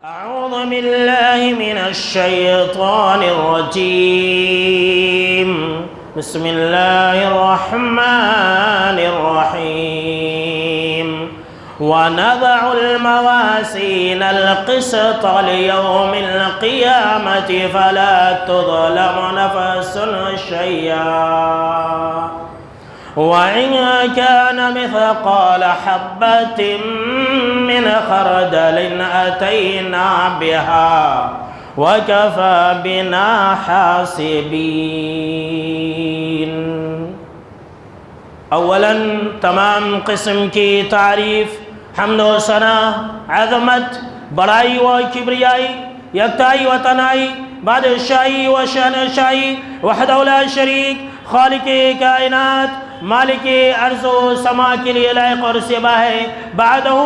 أعوذ بالله من الشيطان الرجيم. بسم الله الرحمن الرحيم. ونضع الموازين القسط ليوم القيامة فلا تظلم نفس شيئا وإن كان مثقال حبة من خردل أتينا بها وكفى بنا حاسبين. اولا تمام قسم کی تعریف، حمد و ثنا، عظمت، بڑائی و کبریائی، یکتائی و تنائی، بادشاہی و شہنشاہی، وحدہ لا شریک، خالق کائنات، مالک ارض و سما کے لیے لائق اور سبا ہے. بعدہ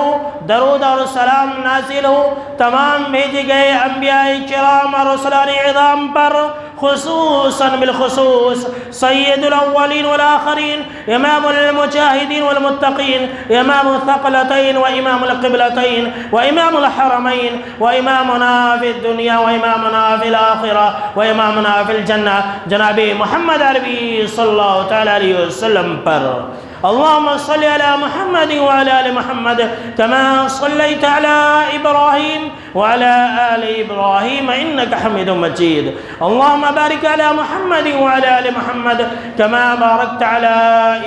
درود اور سلام نازل ہو تمام بھیجے گئے انبیاء کرام اور رسولان عظام پر، خصوصاً بالخصوص سید الاولین والآخرین، امام المجاہدین والمتقین، امام الثقلتین وامام القبلتین وامام الحرمین وامامنا فی الدنیا وامامنا فی الآخرہ وامامنا فی الجنہ جناب محمد عربی صلی اللہ تعالی علیہ وسلم پر. اللهم صل على محمد وعلى آل محمد كما صليت على إبراهيم وعلى آل إبراهيم إنك حميد مجيد. اللهم بارك على محمد وعلى آل محمد كما باركت على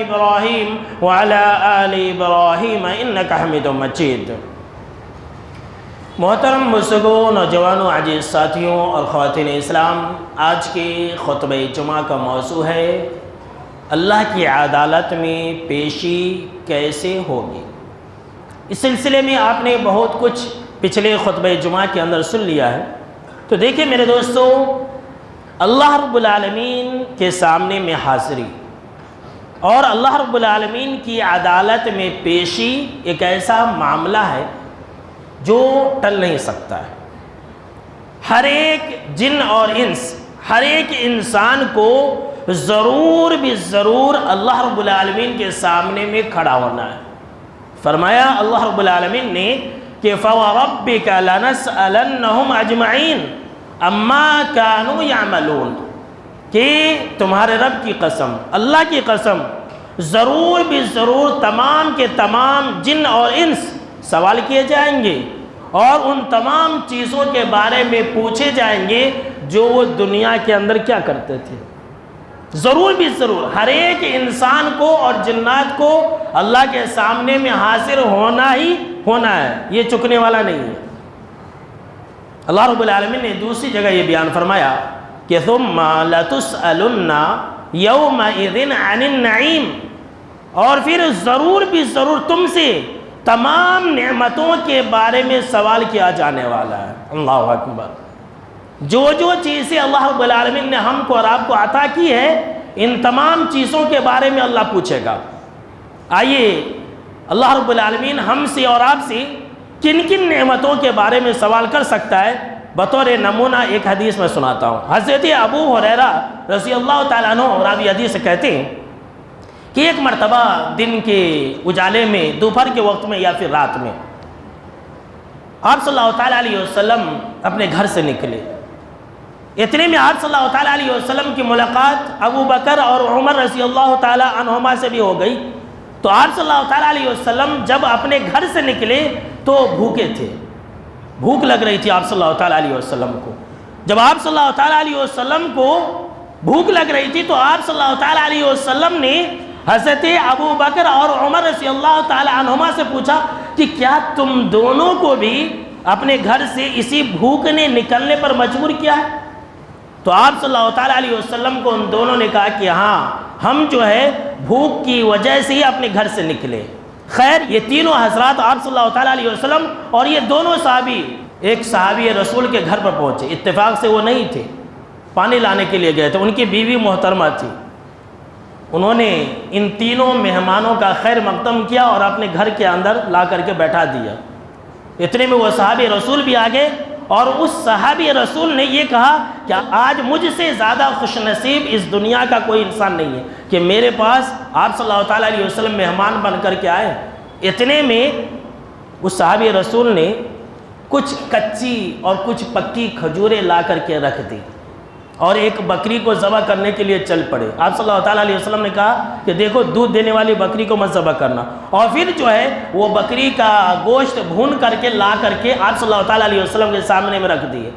إبراهيم وعلى آل إبراهيم إنك حميد مجيد. محترم بزرگوں، نوجوانوں، عزیز ساتھیوں اور خواتین اسلام، آج کے خطبہ جمعہ کا موضوع ہے اللہ کی عدالت میں پیشی کیسے ہوگی. اس سلسلے میں آپ نے بہت کچھ پچھلے خطبہ جمعہ کے اندر سن لیا ہے. تو دیکھیں میرے دوستو، اللہ رب العالمین کے سامنے میں حاضری اور اللہ رب العالمین کی عدالت میں پیشی ایک ایسا معاملہ ہے جو ٹل نہیں سکتا ہے. ہر ایک جن اور انس، ہر ایک انسان کو ضرور بھی ضرور اللہ رب العالمین کے سامنے میں کھڑا ہونا ہے. فرمایا اللہ رب العالمین نے کہ فَوَرَبِّكَ لَنَسْأَلَنَّهُمْ أَجْمَعِينَ أَمَّا كَانُوا يَعْمَلُونَ، کہ تمہارے رب کی قسم، اللہ کی قسم، ضرور بھی ضرور تمام کے تمام جن اور انس سوال کیے جائیں گے اور ان تمام چیزوں کے بارے میں پوچھے جائیں گے جو وہ دنیا کے اندر کیا کرتے تھے. ضرور بھی ضرور ہر ایک انسان کو اور جنات کو اللہ کے سامنے میں حاضر ہونا ہی ہونا ہے، یہ چکنے والا نہیں ہے. اللہ رب العالمین نے دوسری جگہ یہ بیان فرمایا کہ ثُمَّ لَتُسْأَلُنَّ يَوْمَئِذٍ عَنِ النَّعِيمِ، اور پھر ضرور بھی ضرور تم سے تمام نعمتوں کے بارے میں سوال کیا جانے والا ہے. اللہ اکبر. جو جو چیزیں اللہ رب العالمین نے ہم کو اور آپ کو عطا کی ہے، ان تمام چیزوں کے بارے میں اللہ پوچھے گا. آئیے اللہ رب العالمین ہم سے اور آپ سے کن کن نعمتوں کے بارے میں سوال کر سکتا ہے. بطور نمونہ ایک حدیث میں سناتا ہوں. حضرت ابو ہریرہ رضی اللہ تعالیٰ عنہ راوی حدیث سے کہتے ہیں کہ ایک مرتبہ دن کے اجالے میں، دوپہر کے وقت میں یا پھر رات میں، آپ صلی اللہ تعالیٰ علیہ وسلم اپنے گھر سے نکلے. اتنے میں آپ صلی اللہ تعالیٰ علیہ وسلم کی ملاقات ابو بکر اور عمر رضی اللہ تعالیٰ عنہما سے بھی ہو گئی. تو آپ صلی اللہ تعالیٰ علیہ وسلم جب اپنے گھر سے نکلے تو بھوکے تھے، بھوک لگ رہی تھی آپ صلی اللہ تعالیٰ علیہ وسلم کو. جب آپ صلی اللہ تعالیٰ علیہ وسلم کو بھوک لگ رہی تھی تو آپ صلی اللہ تعالیٰ علیہ وسلم نے حضرت ابو بکر اور عمر رضی اللہ تعالیٰ عنہما سے پوچھا کہ کیا تم دونوں کو بھی اپنے گھر سے اسی بھوک نے نکلنے پر مجبور کیا ہے؟ تو آپ صلی اللہ تعالیٰ علیہ وسلم کو ان دونوں نے کہا کہ ہاں، ہم جو ہے بھوک کی وجہ سے ہی اپنے گھر سے نکلے. خیر، یہ تینوں حضرات آپ صلی اللہ تعالیٰ علیہ وسلم اور یہ دونوں صحابی ایک صحابی رسول کے گھر پر پہنچے. اتفاق سے وہ نہیں تھے، پانی لانے کے لیے گئے تھے. ان کی بیوی محترمہ تھی. انہوں نے ان تینوں مہمانوں کا خیر مقدم کیا اور اپنے گھر کے اندر لا کر کے بیٹھا دیا. اتنے میں وہ صحابی رسول بھی آگے اور اس صحابی رسول نے یہ کہا کہ آج مجھ سے زیادہ خوش نصیب اس دنیا کا کوئی انسان نہیں ہے کہ میرے پاس آپ صلی اللہ تعالیٰ علیہ وسلم مہمان بن کر کے آئے. اتنے میں اس صحابی رسول نے کچھ کچی اور کچھ پکی کھجوریں لا کر کے رکھ دی اور ایک بکری کو ذبح کرنے کے لیے چل پڑے۔ آپ صلی اللہ تعالیٰ علیہ وسلم نے کہا کہ دیکھو دودھ دینے والی بکری کو مت ذبح کرنا، اور پھر جو ہے وہ بکری کا گوشت بھون کر کے لا کر کے آپ صلی اللہ تعالیٰ علیہ وسلم کے سامنے میں رکھ دیے۔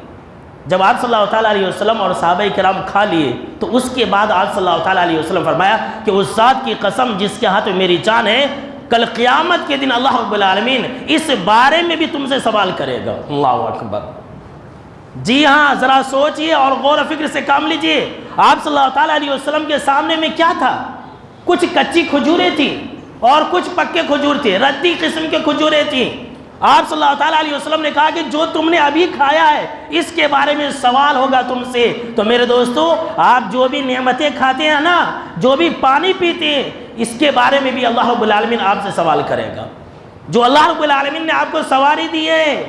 جب آپ صلی اللہ تعالیٰ علیہ وسلم اور صحابہ کرام کھا لیے تو اس کے بعد آپ صلی اللہ تعالیٰ علیہ وسلم فرمایا کہ اس ذات کی قسم جس کے ہاتھ میں میری جان ہے، کل قیامت کے دن اللہ رب العالمین اس بارے میں بھی تم سے سوال کرے گا۔ اللہ اکبر! جی ہاں، ذرا سوچئے اور غور و فکر سے کام لیجئے۔ آپ صلی اللہ تعالیٰ علیہ وسلم کے سامنے میں کیا تھا؟ کچھ کچی کھجوریں تھیں اور کچھ پکے کھجور تھے، ردی قسم کے کھجوریں تھیں۔ آپ صلی اللہ تعالیٰ علیہ وسلم نے کہا کہ جو تم نے ابھی کھایا ہے اس کے بارے میں سوال ہوگا تم سے۔ تو میرے دوستو، آپ جو بھی نعمتیں کھاتے ہیں نا، جو بھی پانی پیتے ہیں، اس کے بارے میں بھی اللہ رب العالمین آپ سے سوال کرے گا۔ جو اللہ رب العالمین نے آپ کو سواری دی ہے،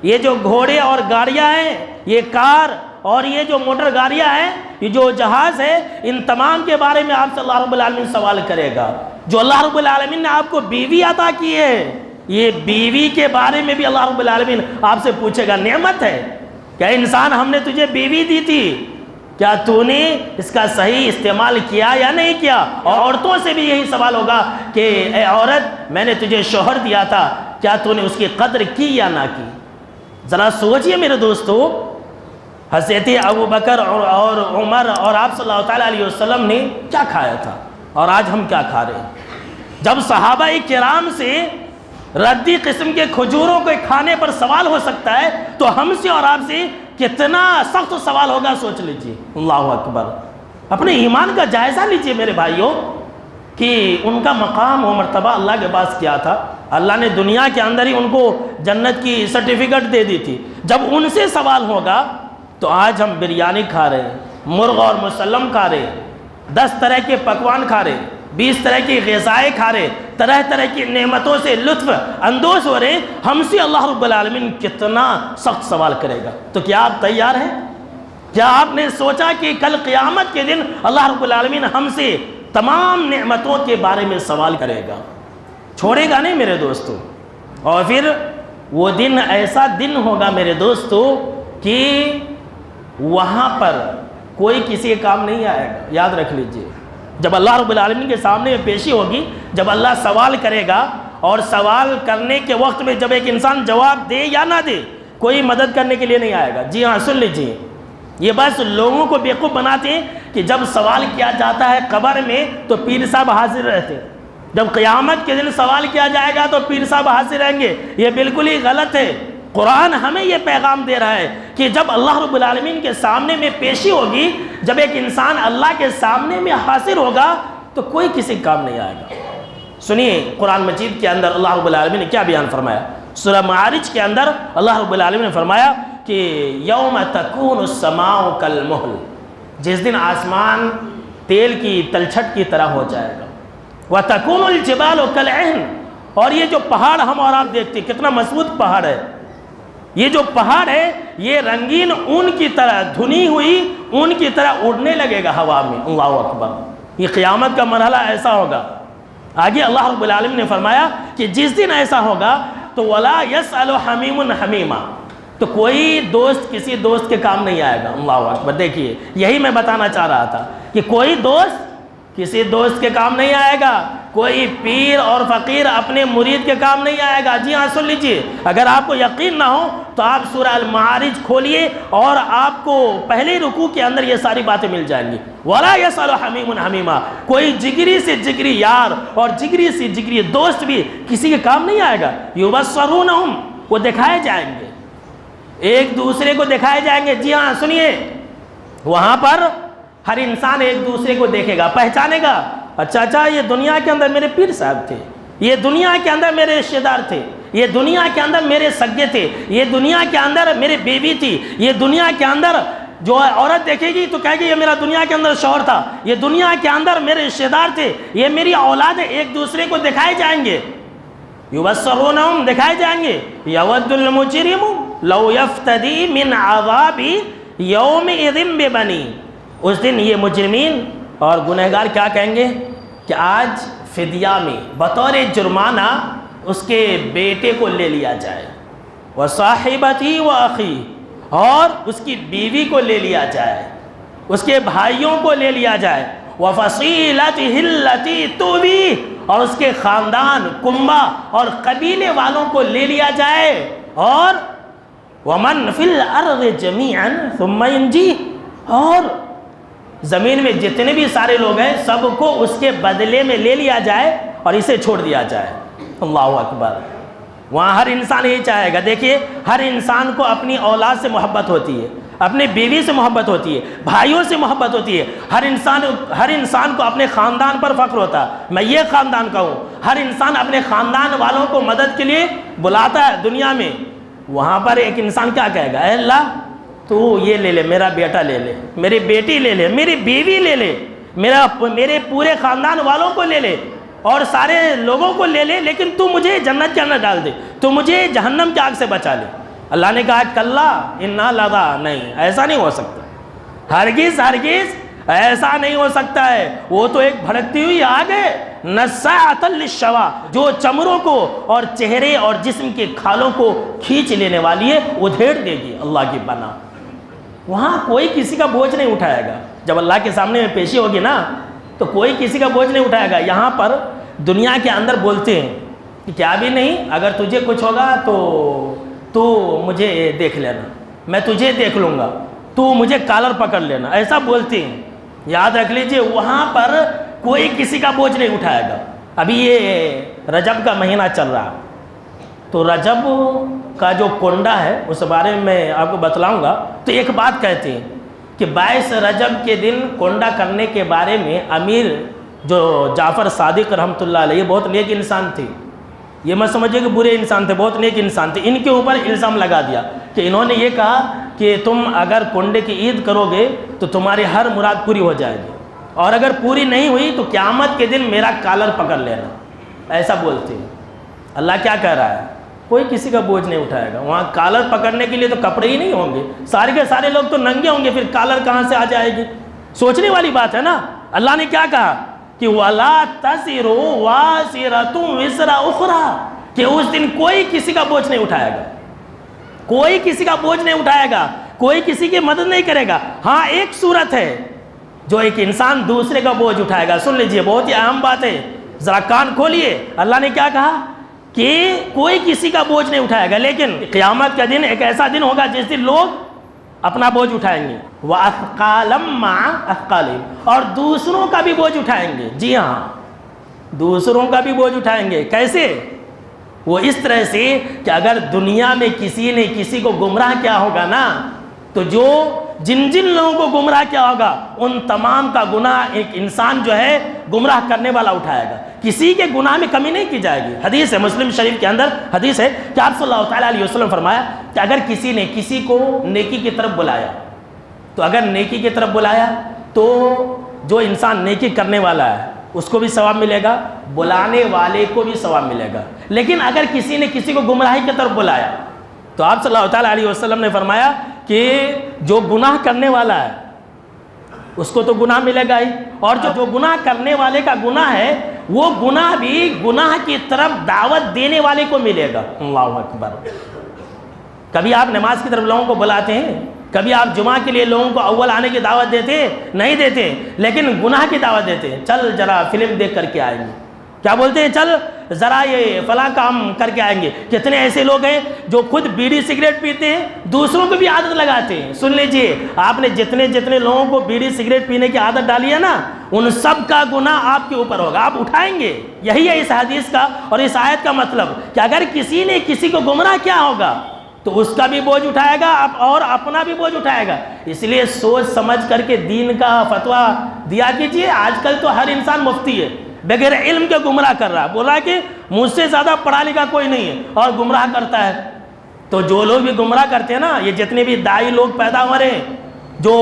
یہ جو گھوڑے اور گاڑیاں ہیں، یہ کار اور یہ جو موٹر گاڑیاں ہیں، یہ جو جہاز ہے، ان تمام کے بارے میں آپ سے اللہ رب العالمین سوال کرے گا۔ جو اللہ رب العالمین نے آپ کو بیوی عطا کی ہے، یہ بیوی کے بارے میں بھی اللہ رب العالمین آپ سے پوچھے گا۔ نعمت ہے کیا انسان، ہم نے تجھے بیوی دی تھی، کیا تو نے اس کا صحیح استعمال کیا یا نہیں کیا؟ اور عورتوں سے بھی یہی سوال ہوگا کہ اے عورت، میں نے تجھے شوہر دیا تھا، کیا تو نے اس کی قدر کی یا نہ کی؟ ذرا سوچئے میرے دوستو، حضرت ابوبکر اور عمر اور آپ صلی اللہ تعالیٰ علیہ وسلم نے کیا کھایا تھا اور آج ہم کیا کھا رہے ہیں؟ جب صحابہ کرام سے ردی قسم کے کھجوروں کے کھانے پر سوال ہو سکتا ہے تو ہم سے اور آپ سے کتنا سخت سوال ہوگا، سوچ لیجئے۔ اللہ اکبر! اپنے ایمان کا جائزہ لیجئے میرے بھائیوں کہ ان کا مقام و مرتبہ اللہ کے پاس کیا تھا۔ اللہ نے دنیا کے اندر ہی ان کو جنت کی سرٹیفکیٹ دے دی تھی۔ جب ان سے سوال ہوگا تو آج ہم بریانی کھا رہے ہیں، مرغ اور مسلم کھا رہے ہیں، 10 طرح کے پکوان کھا رہے ہیں، 20 طرح کی غذائیں کھا رہے، طرح طرح کی نعمتوں سے لطف اندوز ہو رہے، ہم سے اللہ رب العالمین کتنا سخت سوال کرے گا۔ تو کیا آپ تیار ہیں؟ کیا آپ نے سوچا کہ کل قیامت کے دن اللہ رب العالمین ہم سے تمام نعمتوں کے بارے میں سوال کرے گا؟ چھوڑے گا نہیں میرے دوستو۔ اور پھر وہ دن ایسا دن ہوگا میرے دوستو کہ وہاں پر کوئی کسی کام نہیں آئے گا۔ یاد رکھ لیجئے، جب اللہ رب العالمین کے سامنے پیشی ہوگی، جب اللہ سوال کرے گا، اور سوال کرنے کے وقت میں جب ایک انسان جواب دے یا نہ دے، کوئی مدد کرنے کے لیے نہیں آئے گا۔ جی ہاں، سن لیجئے، یہ بس لوگوں کو بیوقوف بناتے ہیں کہ جب سوال کیا جاتا ہے قبر میں تو پیر صاحب حاضر رہتے ہیں، جب قیامت کے دن سوال کیا جائے گا تو پیر صاحب حاضر رہیں گے۔ یہ بالکل ہی غلط ہے۔ قرآن ہمیں یہ پیغام دے رہا ہے کہ جب اللہ رب العالمین کے سامنے میں پیشی ہوگی، جب ایک انسان اللہ کے سامنے میں حاضر ہوگا تو کوئی کسی کام نہیں آئے گا۔ سنیے، قرآن مجید کے اندر اللہ رب العالمین نے کیا بیان فرمایا۔ سورہ معارج کے اندر اللہ رب العالمین نے فرمایا کہ یوم تکون السماء کالمہل، جس دن آسمان تیل کی تلچھٹ کی طرح ہو جائے گا۔ وتکون الجبال کالعہن، اور یہ جو پہاڑ ہم اور آپ دیکھتے ہیں کتنا مضبوط پہاڑ ہے، یہ جو پہاڑ ہے یہ رنگین اون کی طرح، دھنی ہوئی اون کی طرح اڑنے لگے گا ہوا میں۔ اللہ اکبر! یہ قیامت کا مرحلہ ایسا ہوگا۔ آگے اللہ رب العالمین نے فرمایا کہ جس دن ایسا ہوگا تو وَلَا يَسْأَلُ حَمِيمٌ حَمِيمًا، تو کوئی دوست کسی دوست کے کام نہیں آئے گا۔ اللہ اکبر! دیکھیے، یہی میں بتانا چاہ رہا تھا کہ کوئی دوست کسی دوست کے کام نہیں آئے گا، کوئی پیر اور فقیر اپنے مرید کے کام نہیں آئے گا۔ جی ہاں، سن لیجئے، اگر آپ کو یقین نہ ہو تو آپ سورہ المعارج کھولیے اور آپ کو پہلے رکوع کے اندر یہ ساری باتیں مل جائیں گی۔ وَلَا يَسْأَلُ حَمِيمٌ حَمِيمًا، کوئی جگری سے جگری یار اور جگری سے جگری دوست بھی کسی کے کام نہیں آئے گا۔ يُبَصَّرُونَهُمْ، وہ دکھائے جائیں گے، ایک دوسرے کو دکھائے جائیں گے۔ جی ہاں، سنیے، وہاں پر ہر انسان ایک دوسرے کو دیکھے گا، پہچانے گا، اچھا یہ دنیا کے اندر میرے پیر صاحب تھے، یہ دنیا کے اندر میرے رشتہ دار تھے، یہ دنیا کے اندر میرے سگے تھے، یہ دنیا کے اندر میرے بیوی تھی، یہ دنیا کے اندر جو عورت دیکھے گی تو کہے گی یہ میرا دنیا کے اندر شوہر تھا، یہ دنیا کے اندر میرے رشتہ دار تھے، یہ میری اولاد ہے۔ ایک دوسرے کو دکھائے جائیں گے، یبصرونہم، دکھائے جائیں گے۔ یود المجرم لو یفتدی من عذاب یومئذ ببنی، اس دن یہ مجرمین اور گنہگار کیا کہیں گے کہ آج فدیہ میں بطور جرمانہ اس کے بیٹے کو لے لیا جائے۔ وصاحبتی وأخی، اور اس کی بیوی کو لے لیا جائے، اس کے بھائیوں کو لے لیا جائے، وفصیلتہ التی تؤویہ، اور اس کے خاندان، کنبہ اور قبیلے والوں کو لے لیا جائے، اور ومن فی الارض جمیعا ثم ینجیہ، اور زمین میں جتنے بھی سارے لوگ ہیں سب کو اس کے بدلے میں لے لیا جائے اور اسے چھوڑ دیا جائے۔ اللہ اکبر۔ وہاں ہر انسان یہی چاہے گا۔ دیکھیے، ہر انسان کو اپنی اولاد سے محبت ہوتی ہے، اپنی بیوی سے محبت ہوتی ہے، بھائیوں سے محبت ہوتی ہے، ہر انسان کو اپنے خاندان پر فخر ہوتا ہے، میں یہ خاندان کا ہوں۔ ہر انسان اپنے خاندان والوں کو مدد کے لیے بلاتا ہے دنیا میں۔ وہاں پر ایک انسان کیا کہے گا؟ اے اللہ، تو یہ لے لے، میرا بیٹا لے لے، میری بیٹی لے لے، میری بیوی لے لے، میرے پورے خاندان والوں کو لے لے اور سارے لوگوں کو لے لے، لیکن تو مجھے جنت کے اندر ڈال دے، تو مجھے جہنم کی آگ سے بچا لے۔ اللہ نے کہا کلا انا لذا، نہیں، ایسا نہیں ہو سکتا، ہرگز ہرگز ایسا نہیں ہو سکتا ہے۔ وہ تو ایک بھڑکتی ہوئی آگ ہے، نزاعۃ للشوا، جو چمڑوں کو اور چہرے اور جسم کے کھالوں کو کھینچ لینے والی ہے، ادھیڑ دے گی اللہ کی بنا۔ وہاں کوئی کسی کا بوجھ نہیں اٹھائے گا۔ جب اللہ کے سامنے میں پیشی ہوگی نا تو کوئی کسی کا بوجھ نہیں اٹھائے گا۔ یہاں پر دنیا کے اندر بولتے ہیں کہ کیا بھی نہیں، اگر تجھے کچھ ہوگا تو مجھے دیکھ لینا، میں تجھے دیکھ لوں گا، تو مجھے کالر پکڑ لینا، ایسا بولتے ہیں۔ یاد رکھ لیجئے، وہاں پر کوئی کسی کا بوجھ نہیں اٹھائے گا۔ ابھی یہ رجب کا مہینہ چل رہا، تو رجب کا جو کنڈا ہے اس بارے میں آپ کو بتلاؤں گا۔ تو ایک بات کہتے ہیں کہ 22 رجب کے دن کنڈا کرنے کے بارے میں امیر جو جعفر صادق رحمۃ اللہ علیہ، بہت نیک انسان تھے، یہ مت سمجھے کہ برے انسان تھے، بہت نیک انسان تھے۔ ان کے اوپر الزام لگا دیا کہ انہوں نے یہ کہا کہ تم اگر کنڈے کی عید کرو گے تو تمہاری ہر مراد پوری ہو جائے گی، اور اگر پوری نہیں ہوئی تو قیامت کے دن میرا کالر پکڑ لینا، ایسا بولتے ہیں۔ اللہ کیا کہہ رہا ہے؟ کوئی کسی کا بوجھ نہیں اٹھائے گا۔ وہاں کالر پکڑنے کے لیے تو کپڑے ہی نہیں ہوں گے، سارے کے سارے لوگ تو ننگے ہوں گے، پھر کالر کہاں سے آ جائے گی؟ سوچنے والی بات ہے نا۔ اللہ نے کیا کہا کہ وَلَا تَزِرُ وَازِرَةٌ وِزْرَ أُخْرَىٰ، کہ اس دن کوئی کسی کا بوجھ نہیں اٹھائے گا، کوئی کسی کا بوجھ نہیں اٹھائے گا، کوئی کسی کی مدد نہیں کرے گا۔ ہاں، ایک صورت ہے جو ایک انسان دوسرے کا بوجھ اٹھائے گا۔ سن لیجئے، بہت ہی اہم بات ہے، ذرا کان کھولیے۔ اللہ نے کیا کہا کہ کوئی کسی کا بوجھ نہیں اٹھائے گا، لیکن قیامت کا دن ایک ایسا دن ہوگا جس دن لوگ اپنا بوجھ اٹھائیں گے، وَأَثْقَالًا مَّعَ أَثْقَالِهِمْ، اور دوسروں کا بھی بوجھ اٹھائیں گے۔ جی ہاں، دوسروں کا بھی بوجھ اٹھائیں گے۔ کیسے؟ وہ اس طرح سے کہ اگر دنیا میں کسی نے کسی کو گمراہ کیا ہوگا نا، تو جن لوگوں کو گمراہ کیا ہوگا ان تمام کا گناہ ایک انسان جو ہے گمراہ کرنے والا اٹھائے گا، کسی کے گناہ میں کمی نہیں کی جائے گی۔ حدیث ہے مسلم شریف کے اندر، حدیث ہے کہ آپ صلی اللہ تعالیٰ علیہ وسلم فرمایا کہ اگر کسی نے کسی کو نیکی کی طرف بلایا، تو اگر نیکی کی طرف بلایا تو جو انسان نیکی کرنے والا ہے اس کو بھی ثواب ملے گا، بلانے والے کو بھی ثواب ملے گا۔ لیکن اگر کسی نے کسی کو گمراہی کی طرف بلایا تو آپ صلی اللہ تعالیٰ علیہ وسلم نے فرمایا کہ جو گناہ کرنے والا ہے اس کو تو گناہ ملے گا ہی، اور جو گناہ کرنے والے کا گناہ ہے وہ گناہ بھی گناہ کی طرف دعوت دینے والے کو ملے گا۔ اللہ اکبر۔ کبھی آپ نماز کی طرف لوگوں کو بلاتے ہیں، کبھی آپ جمعہ کے لیے لوگوں کو اول آنے کی دعوت دیتے ہیں؟ نہیں دیتے، لیکن گناہ کی دعوت دیتے ہیں۔ چل ذرا فلم دیکھ کر کے آئیں گے، کیا بولتے ہیں؟ چل ذرا یہ فلاں کام کر کے آئیں گے۔ کتنے ایسے لوگ ہیں جو خود بیڑی سگریٹ پیتے ہیں، دوسروں کو بھی عادت لگاتے ہیں۔ سن لیجئے، آپ نے جتنے لوگوں کو بیڑی سگریٹ پینے کی عادت ڈالی ہے نا، ان سب کا گناہ آپ کے اوپر ہوگا، آپ اٹھائیں گے۔ یہی ہے اس حدیث کا اور اس آیت کا مطلب کہ اگر کسی نے کسی کو گمراہ کیا ہوگا تو اس کا بھی بوجھ اٹھائے گا اور اپنا بھی بوجھ اٹھائے گا۔ اس لیے سوچ سمجھ کر کے دین کا فتویٰ دیا کیجئے۔ آج کل تو ہر انسان مفتی ہے، بغیر علم کے گمراہ کر رہا ہے، بولا کہ مجھ سے زیادہ پڑھا لکھا کوئی نہیں ہے اور گمراہ کرتا ہے۔ تو جو لوگ بھی گمراہ کرتے ہیں نا، یہ جتنے بھی دائی لوگ پیدا ہو رہے ہیں جو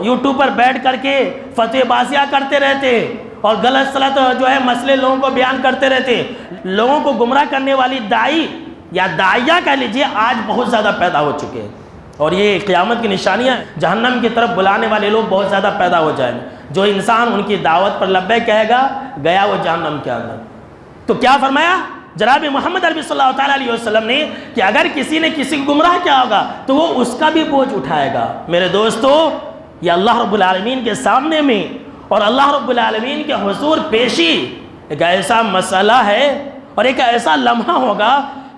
یوٹیوب پر بیٹھ کر کے فتوی بازیاں کرتے رہتے ہیں اور غلط سلط جو ہے مسئلے لوگوں کو بیان کرتے رہتے ہیں، لوگوں کو گمراہ کرنے والی دائی یا داعیہ کہہ لیجئے آج بہت زیادہ پیدا ہو چکے ہیں، اور یہ قیامت کی نشانیاں، جہنم کی طرف بلانے والے لوگ بہت زیادہ پیدا ہو جائیں گے۔ جو انسان ان کی دعوت پر لبیک کہے گا، گیا وہ جہنم کے اندر۔ تو کیا فرمایا جناب محمد عربی صلی اللہ تعالیٰ علیہ وسلم نے کہ اگر کسی نے کسی کو گمراہ کیا ہوگا تو وہ اس کا بھی بوجھ اٹھائے گا۔ میرے دوستو، یہ اللہ رب العالمین کے سامنے میں اور اللہ رب العالمین کے حضور پیشی ایک ایسا مسئلہ ہے اور ایک ایسا لمحہ ہوگا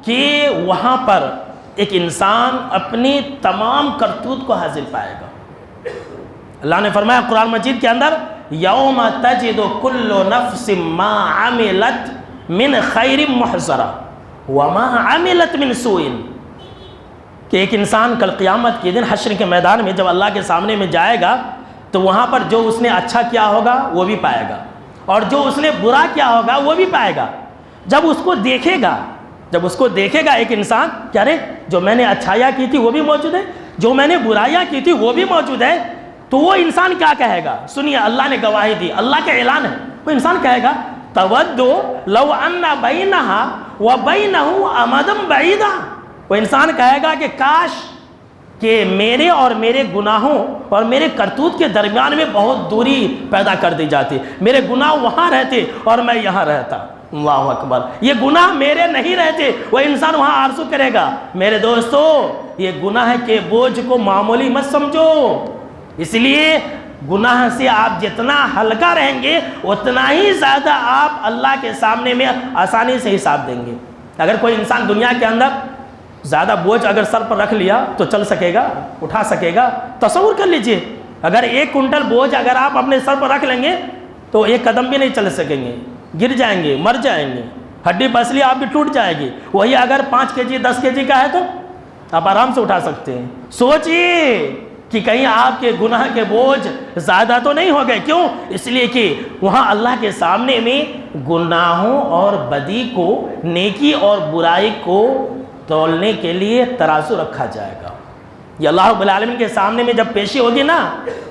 کہ وہاں پر ایک انسان اپنی تمام کرتوت کو حاصل پائے گا۔ اللہ نے فرمایا قرآن مجید کے اندر، یوم تجد کل نفس ما عملت من خیر محضرہ وما عملت من سوء، کہ ایک انسان کل قیامت کے دن حشر کے میدان میں جب اللہ کے سامنے میں جائے گا تو وہاں پر جو اس نے اچھا کیا ہوگا وہ بھی پائے گا اور جو اس نے برا کیا ہوگا وہ بھی پائے گا۔ جب اس کو دیکھے گا ایک انسان کہ ارے جو میں نے اچھائیاں کی تھی وہ بھی موجود ہے، جو میں نے برائیاں کی تھی وہ بھی موجود ہے، تو وہ انسان کیا کہے گا؟ سنیے، اللہ نے گواہی دی، اللہ کا اعلان ہے، وہ انسان کہے گا تودو لو ان بینہا وبینہ امدا بعیدا، وہ انسان کہے گا کہ کاش کہ میرے اور میرے گناہوں اور میرے کرتوت کے درمیان میں بہت دوری پیدا کر دی جاتی، میرے گناہ وہاں رہتے اور میں یہاں رہتا۔ اللہ اکبر، یہ گناہ میرے نہیں رہتے، وہ انسان وہاں آرزو کرے گا۔ میرے دوستو، یہ گناہ کے بوجھ کو معمولی مت سمجھو، اس لیے گناہ سے آپ جتنا ہلکا رہیں گے اتنا ہی زیادہ آپ اللہ کے سامنے میں آسانی سے حساب دیں گے۔ اگر کوئی انسان دنیا کے اندر زیادہ بوجھ اگر سر پر رکھ لیا تو چل سکے گا، اٹھا سکے گا؟ تصور کر لیجئے، اگر 1 کنٹل بوجھ اگر آپ اپنے سر پر رکھ لیں گے تو 1 قدم بھی نہیں چل سکیں گے، گر جائیں گے، مر جائیں گے، ہڈی پسلی آپ بھی ٹوٹ جائے گی۔ وہی اگر 5 kg 10 kg کا ہے تو آپ آرام سے اٹھا سکتے ہیں۔ سوچئے کہ کہیں آپ کے گناہ کے بوجھ زیادہ تو نہیں ہو گئے، کیوں؟ اس لیے کہ وہاں اللہ کے سامنے میں گناہوں اور بدی کو، نیکی اور برائی کو تولنے کے لیے ترازو رکھا جائے گا۔ یہ اللہ رب العالمین کے سامنے میں جب پیشی ہوگی نا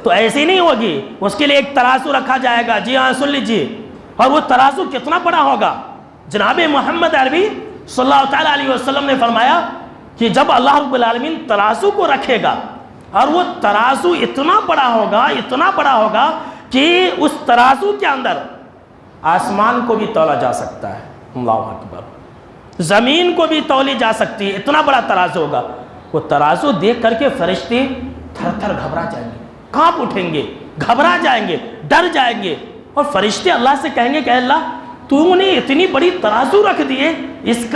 تو ایسی نہیں ہوگی، اس کے لیے ایک ترازو رکھا جائے گا۔ جی ہاں، سن لیجیے، اور وہ ترازو کتنا بڑا ہوگا؟ جناب محمد عربی صلی اللہ تعالیٰ علیہ وسلم نے فرمایا کہ جب اللہ رب العالمین ترازو کو رکھے گا اور وہ ترازو اتنا بڑا ہوگا کہ اس ترازو کے اندر آسمان کو بھی تولا جا سکتا ہے، اللہ اکبر، زمین کو بھی تولی جا سکتی ہے، اتنا بڑا ترازو ہوگا۔ وہ ترازو دیکھ کر کے فرشتے تھر تھر گھبرا جائیں گے، کانپ اٹھیں گے، گھبرا جائیں گے، ڈر جائیں گے، اور فرشتے اللہ سے کہیں گے کہ اللہ تو نے اتنی بڑی ترازو رکھ دیے، اس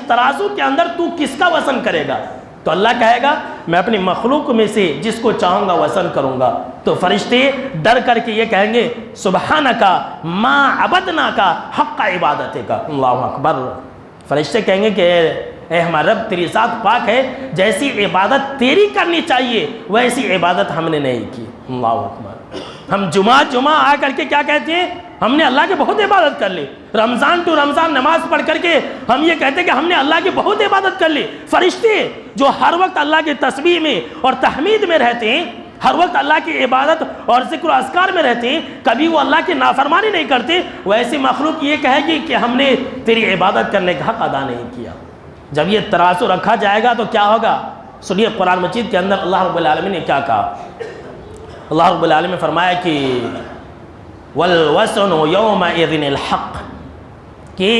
ترازو کے اندر تو کس کا وزن کرے گا؟ تو اللہ کہے گا میں اپنی مخلوق میں سے جس کو چاہوں گا وزن کروں گا۔ تو فرشتے ڈر کر کے یہ کہیں گے سبحانکا ما عبدناکا حق عبادتکا، اللہ اکبر۔ فرشتے کہیں گے کہ اے ہمارا رب تیری ذات پاک ہے، جیسی عبادت تیری کرنی چاہیے ویسی عبادت ہم نے نہیں کی، اللہ اکبر۔ ہم جمعہ آ کر کے کیا کہتے ہیں؟ ہم نے اللہ کی بہت عبادت کر لی، رمضان ٹو رمضان نماز پڑھ کر کے ہم یہ کہتے ہیں کہ ہم نے اللہ کی بہت عبادت کر لی۔ فرشتے جو ہر وقت اللہ کی تسبیح میں اور تحمید میں رہتے ہیں، ہر وقت اللہ کی عبادت اور ذکر و اذکار میں رہتے ہیں، کبھی وہ اللہ کی نافرمانی نہیں کرتے، ویسی مخلوق یہ کہے گی کہ ہم نے تیری عبادت کرنے کا حق ادا نہیں کیا۔ جب یہ ترازو رکھا جائے گا تو کیا ہوگا؟ سنیے قرآن مجید کے اندر اللہ رب العالمین نے کیا کہا۔ اللہ رب العالمین نے فرمایا کہ والوزن یومئذ الحق، کہ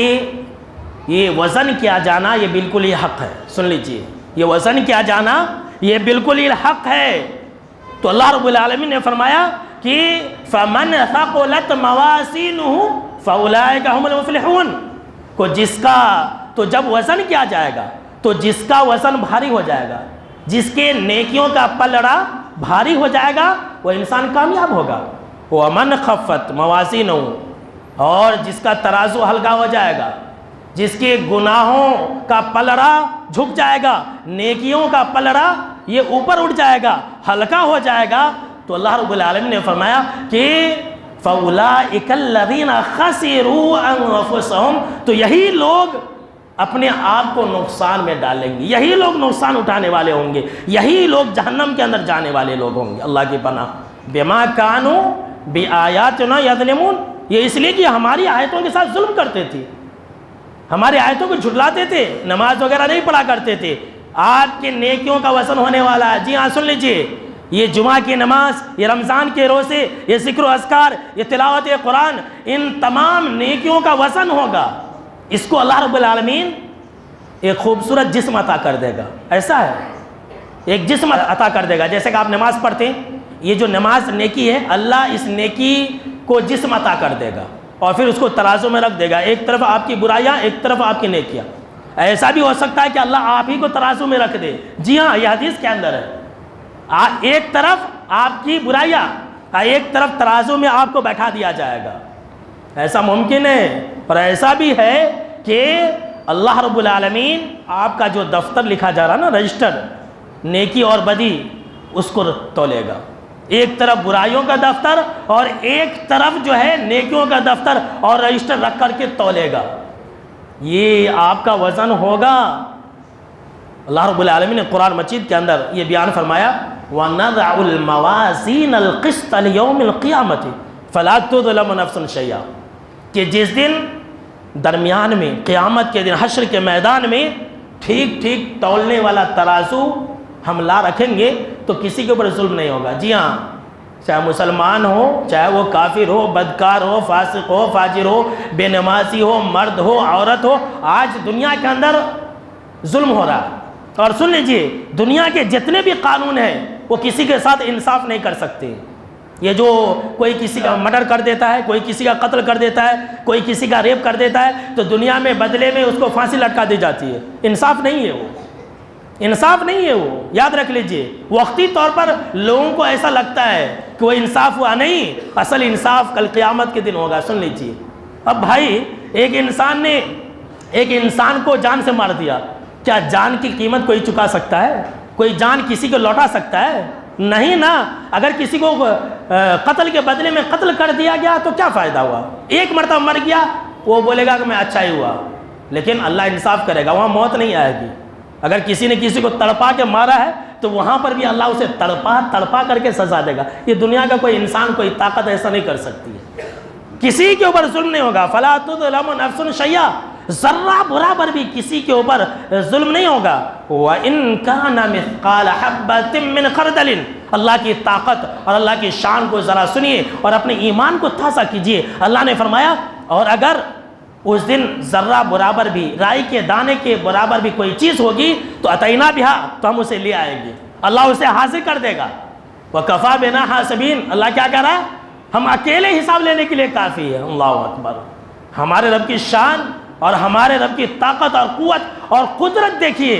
یہ وزن کیا جانا یہ بالکل ہی حق ہے۔ سن لیجئے، یہ وزن کیا جانا یہ بالکل ہی حق ہے۔ تو اللہ رب العالمین نے فرمایا کہ فمن ثقلت موازینہ فاولئک هم المفلحون، کو جس کا، تو جب وزن کیا جائے گا تو جس کا وزن بھاری ہو جائے گا، جس کے نیکیوں کا پلڑا بھاری ہو جائے گا وہ انسان کامیاب ہوگا۔ ومن خفت موازینہ، اور جس کا ترازو ہلکا ہو جائے گا، جس کے گناہوں کا پلڑا جھک جائے گا، نیکیوں کا پلڑا یہ اوپر اٹھ جائے گا، ہلکا ہو جائے گا، تو اللہ رب العالمین نے فرمایا کہ فَأُولَئِكَ الَّذِينَ خَسِرُوا أَنفُسَهُمْ، تو یہی لوگ اپنے آپ کو نقصان میں ڈالیں گے، یہی لوگ نقصان اٹھانے والے ہوں گے، یہی لوگ جہنم کے اندر جانے والے لوگ ہوں گے، اللہ کی پناہ۔ بِمَا كَانُوا بِآيَاتِنَا يَظْلِمُونَ، یہ اس لیے کہ ہماری آیتوں کے ساتھ ظلم کرتے تھے، ہماری آیتوں کو جھٹلاتے تھے، نماز وغیرہ نہیں پڑھا کرتے تھے۔ آپ کے نیکیوں کا وزن ہونے والا ہے۔ جی ہاں، سن لیجئے، یہ جمعہ کی نماز، یہ رمضان کے روزے، یہ ذکر و اذکار، یہ تلاوت قرآن، ان تمام نیکیوں کا وزن ہوگا، اس کو اللہ رب العالمین ایک خوبصورت جسم عطا کر دے گا. ایسا ہے ایک جسم عطا کر دے گا. جیسے کہ آپ نماز پڑھتے ہیں, یہ جو نماز نیکی ہے, اللہ اس نیکی کو جسم عطا کر دے گا اور پھر اس کو ترازو میں رکھ دے گا. ایک طرف آپ کی برائیاں, ایک طرف آپ کی نیکیاں. ایسا بھی ہو سکتا ہے کہ اللہ آپ ہی کو ترازو میں رکھ دے. جی ہاں, یہ حدیث کے اندر ہے. ایک طرف آپ کی برائیاں, ایک طرف ترازو میں آپ کو بیٹھا دیا جائے گا. ایسا ممکن ہے. اور ایسا بھی ہے کہ اللہ رب العالمین آپ کا جو دفتر لکھا جا رہا نا, رجسٹر نیکی اور بدی, اس کو تولے گا. ایک طرف برائیوں کا دفتر اور ایک طرف جو ہے نیکیوں کا دفتر اور رجسٹر رکھ کر کے تولے گا. یہ آپ کا وزن ہوگا. اللہ رب العالمین نے قرآن مجید کے اندر یہ بیان فرمایا, وَنَضَعُ الْمَوَازِينَ الْقِسْطَ لِيَوْمِ الْقِيَامَةِ فَلَا تُظْلَمُ نَفْسٌ شَيْئًا. کہ جس دن درمیان میں, قیامت کے دن, حشر کے میدان میں ٹھیک ٹھیک تولنے والا ترازو ہم لا رکھیں گے تو کسی کے اوپر ظلم نہیں ہوگا. جی ہاں, چاہے مسلمان ہو, چاہے وہ کافر ہو, بدکار ہو, فاسق ہو, فاجر ہو, بے نمازی ہو, مرد ہو, عورت ہو, آج دنیا کے اندر ظلم ہو رہا ہے. اور سن لیجئے, دنیا کے جتنے بھی قانون ہیں وہ کسی کے ساتھ انصاف نہیں کر سکتے. یہ جو کوئی کسی کا مرڈر کر دیتا ہے, کوئی کسی کا قتل کر دیتا ہے, کوئی کسی کا ریپ کر دیتا ہے, تو دنیا میں بدلے میں اس کو پھانسی لٹکا دی جاتی ہے. انصاف نہیں ہے وہ, انصاف نہیں ہے وہ. یاد رکھ لیجئے, وقتی طور پر لوگوں کو ایسا لگتا ہے کہ وہ انصاف ہوا, نہیں, اصل انصاف کل قیامت کے دن ہوگا. سن لیجئے. اب بھائی, ایک انسان نے ایک انسان کو جان سے مار دیا, کیا جان کی قیمت کوئی چکا سکتا ہے؟ کوئی جان کسی کو لوٹا سکتا ہے؟ نہیں نا. اگر کسی کو قتل کے بدلے میں قتل کر دیا گیا تو کیا فائدہ ہوا؟ ایک مرتبہ مر گیا, وہ بولے گا کہ میں اچھا ہی ہوا, لیکن اللہ انصاف کرے گا, وہاں موت نہیں آئے گی. اگر کسی نے کسی کو تڑپا کے مارا ہے تو وہاں پر بھی اللہ اسے تڑپا کر کے سزا دے گا. یہ دنیا کا کوئی انسان, کوئی طاقت ایسا نہیں کر سکتی ہے. کسی کے اوپر ظلم نہیں ہوگا. فَلَا تُظْلَمُ نَفْسٌ شَيْئًا, ذرہ برابر بھی کسی کے اوپر ظلم نہیں ہوگا. وَإِن كَانَ مِثْقَالَ حَبَّةٍ مِّنْ خَرْدَلٍ. اللہ کی طاقت اور اللہ کی شان کو ذرا سنیے اور اپنے ایمان کو تازہ کیجئے. اللہ نے فرمایا, اور اگر اس دن ذرہ برابر بھی, رائی کے دانے کے برابر بھی کوئی چیز ہوگی تو اتینا بہا, تو ہم اسے لے آئیں گے. اللہ اسے حاضر کر دے گا. وَكَفَى بِنَا حَاسِبِينَ. اللہ کیا کہہ رہا ہے؟ ہم اکیلے حساب لینے کے لیے کافی ہے. اللہ اکبر. ہمارے رب کی شان اور ہمارے رب کی طاقت اور قوت اور قدرت دیکھیے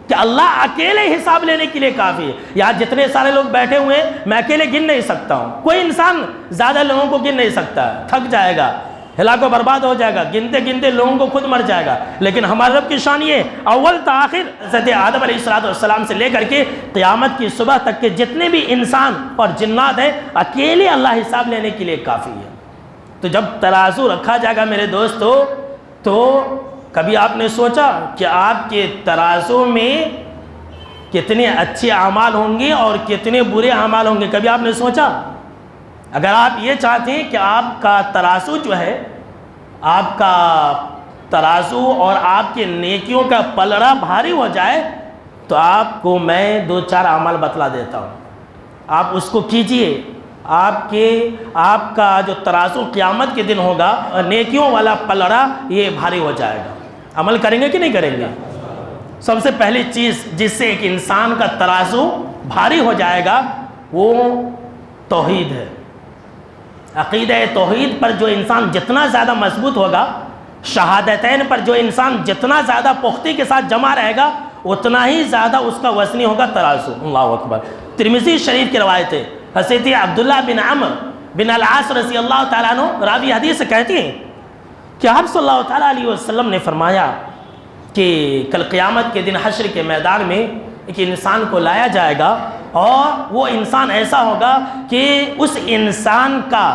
کہ اللہ اکیلے حساب لینے کے لیے کافی ہے. یہاں جتنے سارے لوگ بیٹھے ہوئے ہیں, میں اکیلے گن نہیں سکتا ہوں. کوئی انسان زیادہ لوگوں کو گن نہیں سکتا, تھک جائے گا, ہلاک و برباد ہو جائے گا, گنتے گنتے لوگوں کو خود مر جائے گا. لیکن ہمارے رب کی شان یہ, اول تا آخر, حضرت آدم علیہ السلام سے لے کر کے قیامت کی صبح تک کے جتنے بھی انسان اور جنات ہیں, اکیلے اللہ حساب لینے کے لیے کافی ہے. تو جب ترازو رکھا جائے گا میرے دوستو, تو کبھی آپ نے سوچا کہ آپ کے ترازو میں کتنے اچھے اعمال ہوں گے اور کتنے برے اعمال ہوں گے؟ کبھی آپ نے سوچا؟ اگر آپ یہ چاہتے ہیں کہ آپ کا ترازو جو ہے, آپ کا ترازو اور آپ کے نیکیوں کا پلڑا بھاری ہو جائے, تو آپ کو میں 2-4 اعمال بتلا دیتا ہوں. آپ اس کو کیجئے. آپ کا جو ترازو قیامت کے دن ہوگا, نیکیوں والا پلڑا یہ بھاری ہو جائے گا. عمل کریں گے کہ نہیں کریں گے؟ سب سے پہلی چیز جس سے ایک انسان کا ترازو بھاری ہو جائے گا وہ توحید ہے. عقیدہ توحید پر جو انسان جتنا زیادہ مضبوط ہوگا, شہادتین پر جو انسان جتنا زیادہ پختگی کے ساتھ جمع رہے گا, اتنا ہی زیادہ اس کا وزنی ہوگا ترازو. اللہ اکبر. ترمذی شریف کی روایت ہے, حضرت عبداللہ بن عمر بن العاص رضی اللہ تعالیٰ عنہ راوی حدیث سے کہتے ہیں کہ آپ صلی اللہ تعالیٰ علیہ وسلم نے فرمایا کہ کل قیامت کے دن حشر کے میدان میں ایک انسان کو لایا جائے گا, اور وہ انسان ایسا ہوگا کہ اس انسان کا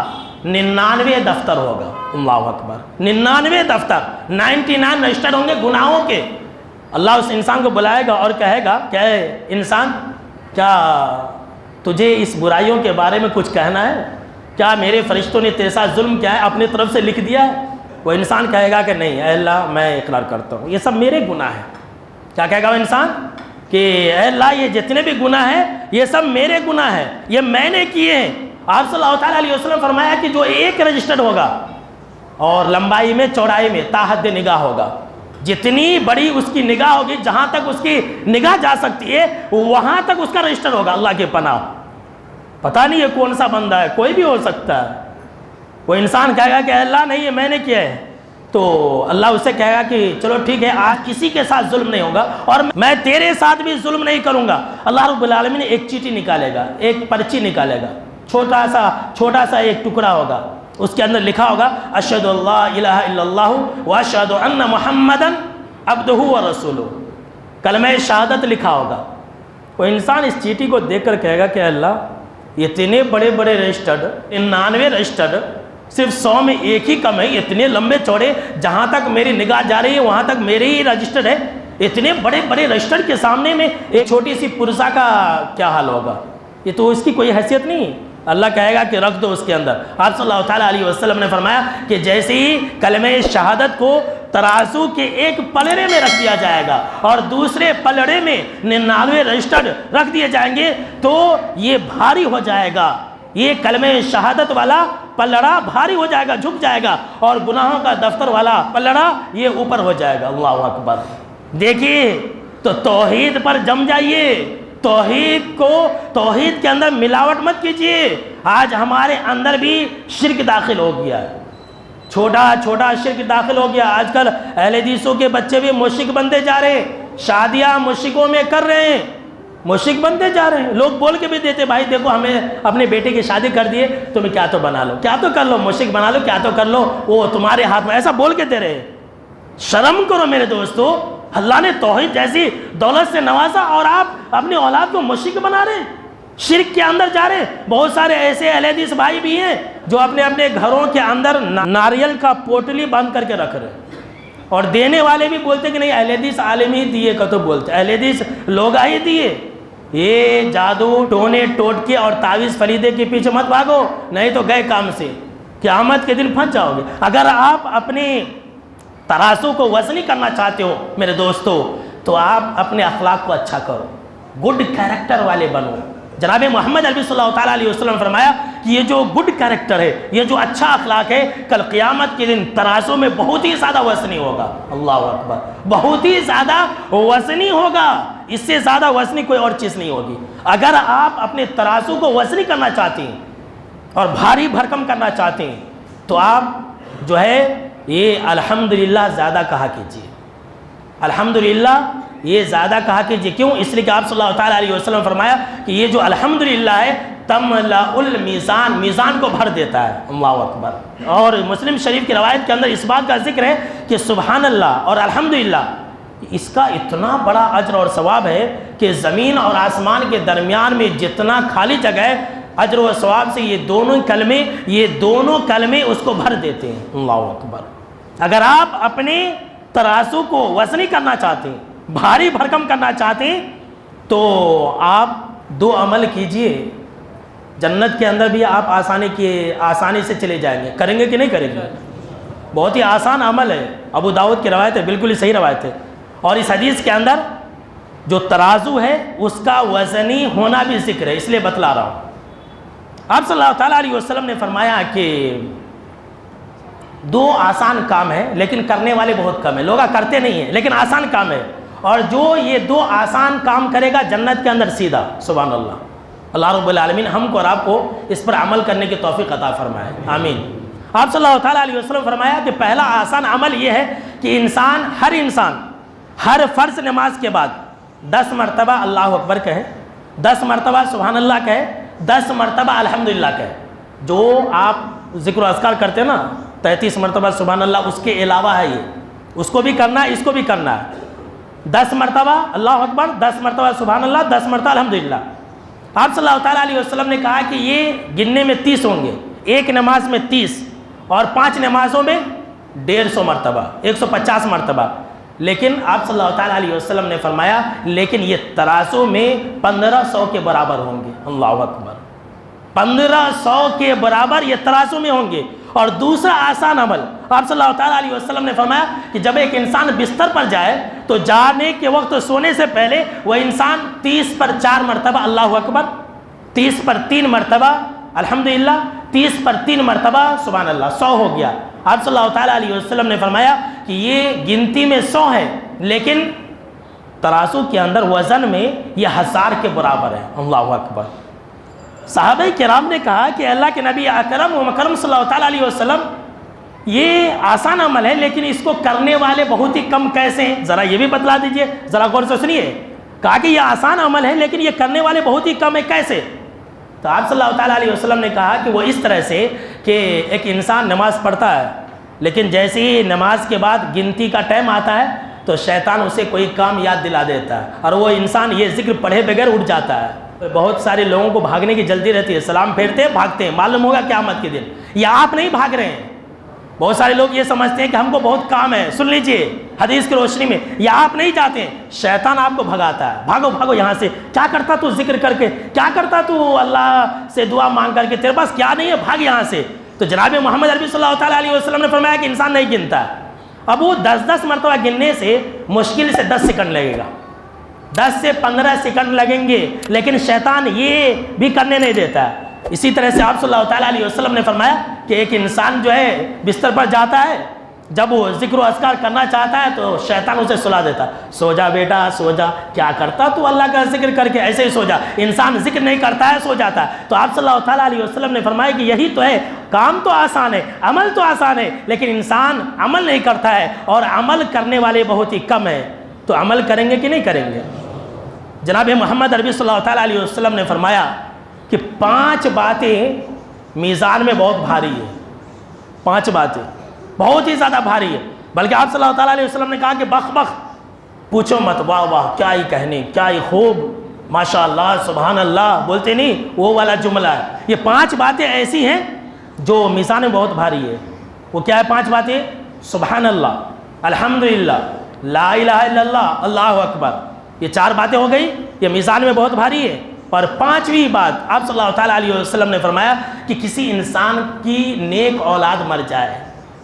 99 دفتر ہوگا. اللہ اکبر. 99 دفتر, 99 رجسٹر ہوں گے گناہوں کے. اللہ اس انسان کو بلائے گا اور کہے گا کہ اے انسان, کیا تجھے اس برائیوں کے بارے میں کچھ کہنا ہے؟ کیا میرے فرشتوں نے تیرے ساتھ ظلم کیا ہے, اپنی طرف سے لکھ دیا ہے؟ وہ انسان کہے گا کہ نہیں اے اللہ, میں اقرار کرتا ہوں, یہ سب میرے گناہ ہیں. کیا کہے گا وہ انسان؟ کہ اے اللہ, یہ جتنے بھی گناہ ہیں یہ سب میرے گناہ ہیں, یہ میں نے کیے ہیں. آپ صلی اللہ تعالیٰ علیہ وسلم فرمایا کہ جو ایک رجسٹر ہوگا, اور لمبائی میں چوڑائی میں تاحد نگاہ ہوگا. جتنی بڑی اس کی نگاہ ہوگی، جہاں تک اس کی نگاہ جا سکتی ہے وہاں تک اس کا رجسٹر ہوگا. اللہ کے پناہ، پتہ نہیں ہے کون سا بندہ ہے، کوئی بھی ہو سکتا ہے. وہ انسان کہے گا کہ اللہ نہیں ہے، میں نے کیا ہے، تو اللہ اس سے کہے گا کہ چلو ٹھیک ہے، آج کسی کے ساتھ ظلم نہیں ہوگا اور میں تیرے ساتھ بھی ظلم نہیں کروں گا. اللہ رب العالمین ایک چیٹی نکالے گا، ایک پرچی نکالے گا، چھوٹا سا ایک ٹکڑا ہوگا، اس کے اندر لکھا ہوگا اشہد اللہ الہ الا اللہ واشہد ان محمدً عبدہ ورسولہ. کلمہ شہادت لکھا ہوگا. وہ انسان اس چیٹی کو دیکھ کر کہے گا کہ اللہ اتنے بڑے بڑے رجسٹرڈ، 99 رجسٹرڈ، صرف 100 میں ایک ہی کم ہے، اتنے لمبے چوڑے، جہاں تک میری نگاہ جا رہی ہے وہاں تک میرے ہی رجسٹرڈ ہے. اتنے بڑے بڑے رجسٹرڈ کے سامنے میں ایک چھوٹی سی پرزہ کا کیا حال ہوگا؟ یہ تو اس کی کوئی حیثیت نہیں ہے. اللہ کہے گا کہ رکھ دو اس کے اندر. آپ صلی اللہ تعالیٰ علیہ وسلم نے فرمایا کہ جیسے ہی کلمہ شہادت کو ترازو کے ایک پلڑے میں رکھ دیا جائے گا اور دوسرے پلڑے میں 99 رجسٹرڈ رکھ دیے جائیں گے تو یہ بھاری ہو جائے گا. یہ کلمہ شہادت والا پلڑا بھاری ہو جائے گا، جھک جائے گا، اور گناہوں کا دفتر والا پلڑا یہ اوپر ہو جائے گا. اللہ اکبر. دیکھیے تو توحید پر جم جائیے. توحید کے اندر ملاوٹ مت کیجیے. آج ہمارے اندر بھی شرک داخل ہو گیا ہے، چھوٹا شرک داخل ہو گیا. آج کل اہل حدیثوں کے بچے بھی مشرک بنتے جا رہے ہیں، شادیاں مشرکوں میں کر رہے ہیں، مشرک بنتے جا رہے ہیں. لوگ بول کے بھی دیتے بھائی دیکھو ہمیں اپنے بیٹے کی شادی کر دیے، تمہیں کیا تو بنا لو، کیا تو کر لو، مشرک بنا لو، کیا تو کر لو، وہ تمہارے ہاتھ میں، ایسا بول کے دے رہے ہیں. شرم کرو میرے دوستو. اللہ نے توحید جیسی دولت سے نوازا اور آپ اپنی اولاد کو مشرک بنا رہے ہیں، شرک کے اندر جا رہے ہیں. بہت سارے ایسے اہل حدیث بھائی بھی ہیں جو اپنے گھروں کے اندر ناریل کا پوٹلی باندھ کر کے رکھ رہے ہیں، اور دینے والے بھی بولتے ہیں کہ نہیں اہل حدیث عالم ہی دیے کا تو بولتے، اہل حدیث لوگ ہی دیے. یہ جادو ٹونے ٹوٹکے اور تعویذ فریدے کے پیچھے مت بھاگو، نہیں تو گئے کام سے، قیامت کے دن پھنس جاؤ گے. اگر آپ اپنے ترازو کو وزنی کرنا چاہتے ہو میرے دوستو تو آپ اپنے اخلاق کو اچھا کرو، گڈ کیریکٹر والے بنو. جناب محمد عربی صلی اللہ تعالیٰ علیہ وسلم نے فرمایا کہ یہ جو گڈ کیریکٹر ہے، یہ جو اچھا اخلاق ہے، کل قیامت کے دن ترازو میں بہت ہی زیادہ وزنی ہوگا. اللہ اکبر. بہت ہی زیادہ وزنی ہوگا، اس سے زیادہ وزنی کوئی اور چیز نہیں ہوگی. اگر آپ اپنے ترازو کو وزنی کرنا چاہتے ہیں اور بھاری بھرکم کرنا چاہتے ہیں تو آپ جو ہے یہ الحمدللہ زیادہ کہا کیجیے. الحمدللہ یہ زیادہ کہا کیجیے. کیوں؟ اس لیے کہ آپ صلی اللہ تعالیٰ علیہ وسلم فرمایا کہ یہ جو الحمدللہ ہے تملأ المیزان، میزان کو بھر دیتا ہے. اللہ اکبر. اور مسلم شریف کی روایت کے اندر اس بات کا ذکر ہے کہ سبحان اللہ اور الحمدللہ اس کا اتنا بڑا اجر اور ثواب ہے کہ زمین اور آسمان کے درمیان میں جتنا خالی جگہ ہے، اجر و ثواب سے یہ دونوں کلمے اس کو بھر دیتے ہیں. اللہ اکبر. اگر آپ اپنے ترازو کو وزنی کرنا چاہتے ہیں، بھاری بھرکم کرنا چاہتے ہیں تو آپ 2 عمل کیجئے، جنت کے اندر بھی آپ آسانی سے چلے جائیں گے. کریں گے کہ نہیں کریں گے؟ بہت ہی آسان عمل ہے. ابو داؤد کی روایت ہے، بالکل ہی صحیح روایت ہے. اور اس حدیث کے اندر جو ترازو ہے اس کا وزنی ہونا بھی ذکر ہے، اس لیے بتلا رہا ہوں. آپ صلی اللہ تعالیٰ علیہ وسلم نے فرمایا کہ 2 آسان کام ہیں لیکن کرنے والے بہت کم ہیں. لوگ کرتے نہیں ہیں لیکن آسان کام ہے، اور جو یہ 2 آسان کام کرے گا جنت کے اندر سیدھا. سبحان اللہ. اللہ رب العالمین ہم کو اور آپ کو اس پر عمل کرنے کی توفیق عطا فرمائے. آمین. آپ صلی اللہ تعالیٰ علیہ وسلم فرمایا کہ پہلا آسان عمل یہ ہے کہ ہر انسان ہر فرض نماز کے بعد 10 مرتبہ اللہ اکبر کہے، 10 مرتبہ سبحان اللہ کہے، 10 مرتبہ الحمدللہ کہے. جو آپ ذکر و اذکار کرتے ہیں نا 33 مرتبہ سبحان اللہ، اس کے علاوہ ہے یہ، اس کو بھی کرنا ہے، اس کو بھی کرنا ہے. 10 مرتبہ اللہ اکبر، 10 مرتبہ سبحان اللہ، 10 مرتبہ الحمدللہ. آپ صلی اللہ تعالیٰ علیہ وسلم نے کہا کہ یہ گننے میں 30 ہوں گے، ایک نماز میں 30 اور 5 نمازوں میں 150 مرتبہ، 150 مرتبہ. لیکن آپ صلی اللہ تعالیٰ علیہ وسلم نے فرمایا لیکن یہ ترازو میں 1500 کے برابر ہوں گے. اللہ اکبر. 1500 کے برابر یہ ترازو میں ہوں گے. اور دوسرا آسان عمل آپ صلی اللہ تعالیٰ علیہ وسلم نے فرمایا کہ جب ایک انسان بستر پر جائے تو جانے کے وقت سونے سے پہلے وہ انسان 30 پر 4 مرتبہ اللہ اکبر، 30 پر 3 مرتبہ الحمدللہ، 30 پر 3 مرتبہ سبحان اللہ، 100 ہو گیا. آپ صلی اللہ تعالیٰ علیہ وسلم نے فرمایا کہ یہ گنتی میں 100 ہے، لیکن ترازو کے اندر وزن میں یہ 1000 کے برابر ہے۔ اللہ اکبر۔ صحابہ کرام نے کہا کہ اللہ کے نبی اکرم و مکرم صلی اللہ تعالیٰ علیہ وسلم، یہ آسان عمل ہے لیکن اس کو کرنے والے بہت ہی کم کیسے ہیں؟ ذرا یہ بھی بتلا دیجئے، ذرا غور سے سنیے۔ کہا کہ یہ آسان عمل ہے لیکن یہ کرنے والے بہت ہی کم ہے، کیسے؟ تو آپ صلی اللہ تعالیٰ علیہ وسلم نے کہا کہ وہ اس طرح سے کہ ایک انسان نماز پڑھتا ہے، لیکن جیسے ہی نماز کے بعد گنتی کا ٹائم آتا ہے تو شیطان اسے کوئی کام یاد دلا دیتا ہے اور وہ انسان یہ ذکر پڑھے بغیر اٹھ جاتا ہے۔ بہت سارے لوگوں کو بھاگنے کی جلدی رہتی ہے، سلام پھیرتے ہیں بھاگتے ہیں، معلوم ہوگا قیامت کے دن یہ آپ نہیں بھاگ رہے ہیں۔ بہت سارے لوگ یہ سمجھتے ہیں کہ ہم کو بہت کام ہے، سن لیجئے حدیث کی روشنی میں، یہ آپ نہیں جاتے ہیں، شیطان آپ کو بھگاتا ہے۔ بھاگو بھاگو یہاں سے، کیا کرتا تو ذکر کر کے، کیا کرتا تو اللہ سے دعا مانگ کر کے، تیرے پاس کیا نہیں ہے، بھاگ یہاں سے۔ تو جناب محمد عربی صلی اللہ تعالیٰ علیہ وسلم نے فرمایا کہ انسان نہیں گنتا ہے۔ اب وہ 10 مرتبہ گننے سے مشکل سے 10 سیکنڈ لگے گا، 10 سے 15 سیکنڈ لگیں گے، لیکن شیطان یہ بھی کرنے نہیں دیتا ہے۔ اسی طرح سے آپ صلی اللہ تعالیٰ علیہ وسلم نے فرمایا کہ ایک انسان جو ہے بستر پر جاتا ہے، جب وہ ذکر و اذکار کرنا چاہتا ہے تو شیطان اسے سلا دیتا، سو جا بیٹا سو جا، کیا کرتا تو اللہ کا ذکر کر کے ایسے ہی سو جا۔ انسان ذکر نہیں کرتا ہے، سو جاتا ہے۔ تو آپ صلی اللہ تعالیٰ علیہ وسلم نے فرمایا کہ یہی تو ہے، کام تو آسان ہے، عمل تو آسان ہے، لیکن انسان عمل نہیں کرتا ہے اور عمل کرنے والے بہت ہی کم ہیں۔ تو عمل کریں گے کہ نہیں کریں گے؟ جناب محمد عربی صلی اللہ تعالیٰ علیہ وسلم نے فرمایا کہ 5 باتیں میزان میں بہت بھاری ہے، 5 باتیں بہت ہی زیادہ بھاری ہے۔ بلکہ آپ صلی اللہ تعالیٰ علیہ وسلم نے کہا کہ بخ بخ پوچھو مت، واہ واہ کیا ہی کہنے، کیا ہی خوب، ماشاء اللہ سبحان اللہ، بولتے نہیں وہ والا جملہ ہے۔ یہ 5 باتیں ایسی ہیں جو میزان میں بہت بھاری ہے۔ وہ کیا ہے 5 باتیں؟ سبحان اللہ، الحمدللہ، لا الہ الا اللہ، اللہ اکبر۔ یہ 4 باتیں ہو گئی، یہ میزان میں بہت بھاری ہے۔ اور 5ویں بات آپ صلی اللہ تعالیٰ علیہ وسلم نے فرمایا کہ کسی انسان کی نیک اولاد مر جائے،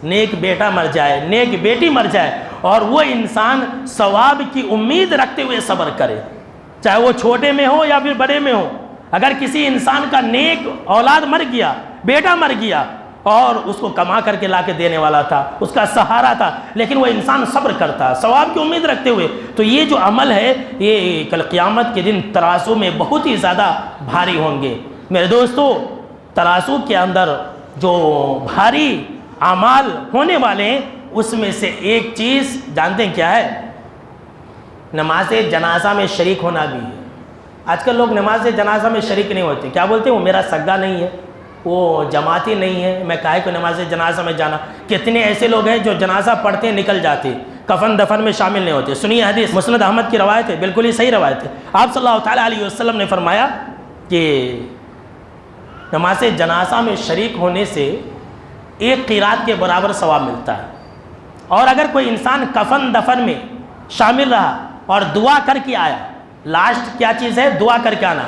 نیک بیٹا مر جائے، نیک بیٹی مر جائے، اور وہ انسان ثواب کی امید رکھتے ہوئے صبر کرے، چاہے وہ چھوٹے میں ہو یا پھر بڑے میں ہو۔ اگر کسی انسان کا نیک اولاد مر گیا، بیٹا مر گیا، اور اس کو کما کر کے لا کے دینے والا تھا، اس کا سہارا تھا، لیکن وہ انسان صبر کرتا ثواب کی امید رکھتے ہوئے، تو یہ جو عمل ہے یہ کل قیامت کے دن ترازو میں بہت ہی زیادہ بھاری ہوں گے۔ میرے دوستو، ترازو کے اندر جو بھاری اعمال ہونے والے ہیں اس میں سے ایک چیز جانتے ہیں کیا ہے؟ نماز جنازہ میں شریک ہونا بھی ہے۔ آج کل لوگ نماز جنازہ میں شریک نہیں ہوتے، کیا بولتے ہیں؟ وہ میرا سگا نہیں ہے، وہ جماعتی نہیں ہے، میں کاہے کو نماز جنازہ میں جانا۔ کتنے ایسے لوگ ہیں جو جنازہ پڑھتے ہیں نکل جاتے، کفن دفن میں شامل نہیں ہوتے۔ سنیے حدیث، مسند احمد کی روایت ہے، بالکل ہی صحیح روایت ہے۔ آپ صلی اللہ تعالیٰ علیہ وسلم نے فرمایا کہ نماز جنازہ میں شریک ہونے سے 1 قیرات کے برابر ثواب ملتا ہے، اور اگر کوئی انسان کفن دفن میں شامل رہا اور دعا کر کے آیا، لاسٹ کیا چیز ہے؟ دعا کر کے آنا،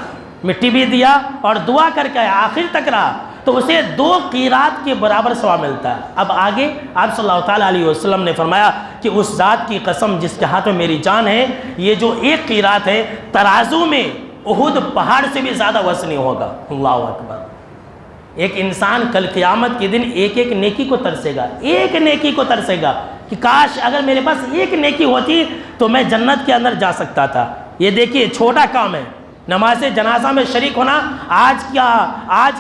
مٹی بھی دیا اور دعا کر کے آیا، آخر تک رہا، تو اسے 2 قیرات کے برابر ثواب ملتا ہے۔ اب آگے آپ صلی اللہ تعالیٰ علیہ وسلم نے فرمایا کہ اس ذات کی قسم جس کے ہاتھ میں میری جان ہے، یہ جو 1 قیرات ہے ترازو میں احد پہاڑ سے بھی زیادہ وزنی ہوگا۔ اللہ اکبر۔ ایک انسان کل قیامت کے دن ایک نیکی کو ترسے گا، ایک نیکی کو ترسے گا کہ کاش اگر میرے پاس 1 نیکی ہوتی تو میں جنت کے اندر جا سکتا تھا۔ یہ دیکھیے چھوٹا کام ہے، نماز جنازہ میں شریک ہونا۔ آج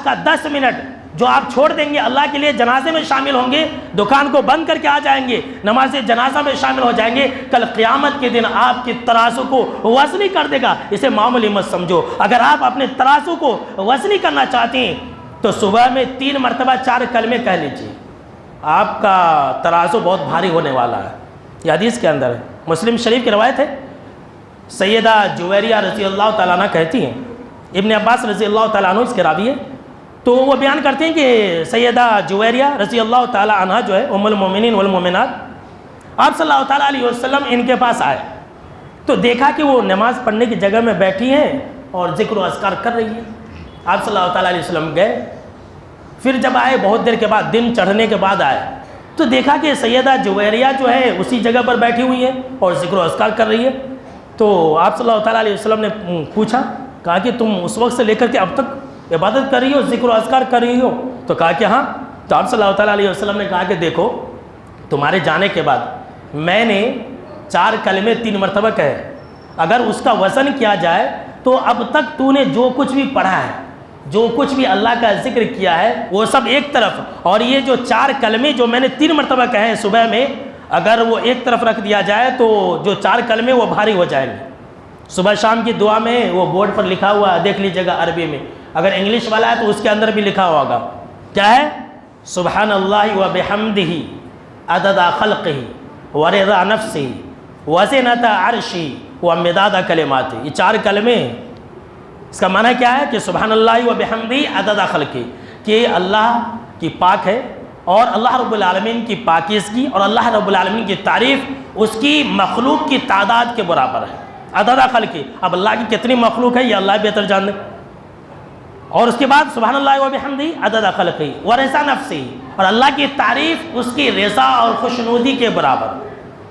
کا 10 منٹ جو آپ چھوڑ دیں گے اللہ کے لیے، جنازے میں شامل ہوں گے، دکان کو بند کر کے آ جائیں گے، نماز جنازہ میں شامل ہو جائیں گے، کل قیامت کے دن آپ کی ترازو کو وزنی کر دے گا۔ اسے معمولی مت سمجھو۔ اگر آپ اپنے ترازو کو وزنی کرنا چاہتے ہیں تو صبح میں 3 مرتبہ 4 کلمے کہہ لیجیے، آپ کا ترازو بہت بھاری ہونے والا ہے۔ یہ حدیث کے اندر ہے، مسلم شریف کی روایت ہے۔ سیدہ جویریہ رضی اللہ تعالیٰ عنہ کہتی ہیں، ابن عباس رضی اللہ تعالیٰ عنہ اس کے راوی ہے، تو وہ بیان کرتے ہیں کہ سیدہ جویریہ رضی اللہ تعالیٰ عنہ جو ہے ام المومنین والمومنات، آپ صلی اللہ تعالیٰ علیہ وسلم ان کے پاس آئے تو دیکھا کہ وہ نماز پڑھنے کی جگہ میں بیٹھی ہیں اور ذکر و اذکار کر رہی ہیں۔ آپ صلی اللہ تعالیٰ علیہ وسلم گئے، پھر جب آئے بہت دیر کے بعد، دن چڑھنے کے بعد آئے تو دیکھا کہ سیدہ جویریہ جو ہے اسی جگہ پر بیٹھی ہوئی ہے اور ذکر و اذکار کر رہی ہے۔ تو آپ صلی اللہ تعالیٰ علیہ وسلم نے پوچھا، کہا کہ تم اس وقت سے لے کر کے اب تک عبادت کر رہی ہو، ذکر و اذکار کر رہی ہو؟ تو کہا کہ ہاں۔ تو آپ صلی اللہ تعالیٰ علیہ وسلم نے کہا کہ دیکھو تمہارے جانے کے بعد میں نے 4 کلمے 3 مرتبہ کہے، اگر اس کا وزن کیا جائے تو اب تک تو نے جو کچھ بھی پڑھا ہے، جو کچھ بھی اللہ کا ذکر کیا ہے، وہ سب ایک طرف، اور یہ جو 4 کلمے جو میں نے 3 مرتبہ کہے ہیں صبح میں، اگر وہ ایک طرف رکھ دیا جائے تو جو 4 کلمے وہ بھاری ہو جائیں گے۔ صبح شام کی دعا میں وہ بورڈ پر لکھا ہوا دیکھ لیجیے گا عربی میں، اگر انگلش والا ہے تو اس کے اندر بھی لکھا ہوگا، کیا ہے؟ سبحان اللہ و بحمدہ عدد خلقہ ورضا نفسہ وزنۃ عرشہ ومداد کلماتہ۔ یہ 4 کلمے، اس کا معنی کیا ہے کہ سبحان اللہ و بحمدہ عدد خلقہ، کہ اللہ کی پاک ہے اور اللہ رب العالمین کی پاکیزگی اور اللہ رب العالمین کی تعریف اس کی مخلوق کی تعداد کے برابر ہے۔ عدد خلقہ، اب اللہ کی کتنی مخلوق ہے یہ اللہ بہتر جانتے، اور اس کے بعد سبحان اللہ و بحمدہ عدد خلقہ ورضا نفسہ، اور اللہ کی تعریف اس کی رضا اور خوشنودی کے برابر،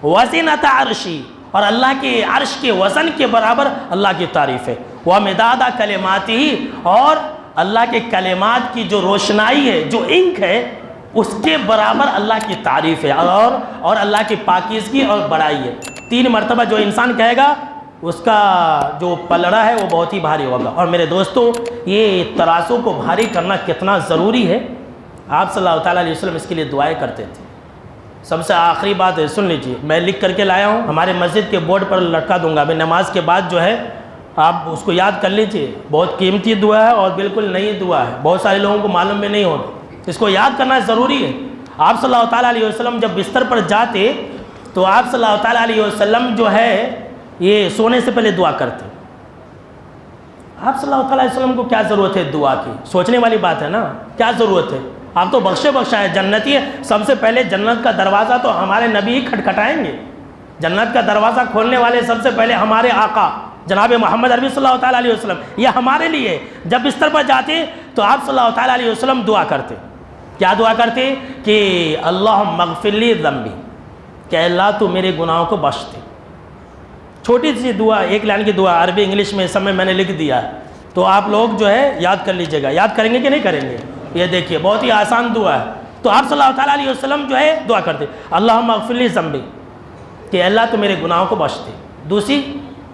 وزنۃ عرشہ، اور اللہ کے عرش کے وزن کے برابر اللہ کی تعریف ہے، ومداد کلماتہ، اور اللہ کے کلمات کی جو روشنائی ہے، جو انک ہے، اس کے برابر اللہ کی تعریف ہے، اور اللہ کی پاکیزگی اور بڑائی ہے۔ 3 مرتبہ جو انسان کہے گا اس کا جو پلڑا ہے وہ بہت ہی بھاری ہوگا۔ اور میرے دوستو، یہ ترازو کو بھاری کرنا کتنا ضروری ہے، آپ صلی اللہ تعالیٰ علیہ وسلم اس کے لیے دعائیں کرتے تھے۔ سب سے آخری بات ہے، سن لیجئے، میں لکھ کر کے لایا ہوں، ہمارے مسجد کے بورڈ پر لٹکا دوں گا، میں نماز کے بعد جو ہے آپ اس کو یاد کر لیجئے، بہت قیمتی دعا ہے اور بالکل نئی دعا ہے، بہت سارے لوگوں کو معلوم بھی نہیں ہوتا، اس کو یاد کرنا ضروری ہے۔ آپ صلی اللہ تعالیٰ علیہ وسلم جب بستر پر جاتے تو آپ صلی اللہ تعالیٰ علیہ وسلم جو ہے یہ سونے سے پہلے دعا کرتے۔ آپ صلی اللہ تعالیٰ علیہ وسلم کو کیا ضرورت ہے دعا کی؟ سوچنے والی بات ہے نا، کیا ضرورت ہے؟ آپ تو بخشے بخشا ہے، جنتی ہے، سب سے پہلے جنت کا دروازہ تو ہمارے نبی ہی کھٹکھٹائیں گے، جنت کا دروازہ کھولنے والے سب سے پہلے ہمارے آقا جناب محمد عربی صلی اللہ تعالیٰ علیہ وسلم، یہ ہمارے لیے جب بستر پر جاتے تو آپ صلی اللہ تعالیٰ علیہ وسلم دعا کرتے۔ کیا دعا کرتے؟ کہ اللہم اغفر لی ذنبی، کہ اللہ تو میرے گناہوں کو بخش دے۔ چھوٹی سی دعا، 1 لائن کی دعا، عربی انگلش میں سب میں نے لکھ دیا، تو آپ لوگ جو ہے یاد کر لیجئے گا۔ یاد کریں گے کہ نہیں کریں گے؟ یہ دیکھیے بہت ہی آسان دعا ہے۔ تو آپ صلی اللہ تعالیٰ علیہ وسلم جو ہے دعا کرتے، اللہم اغفر لی ذنبی، کہ اللہ تو میرے گناہوں کو بخش دے۔ دوسری،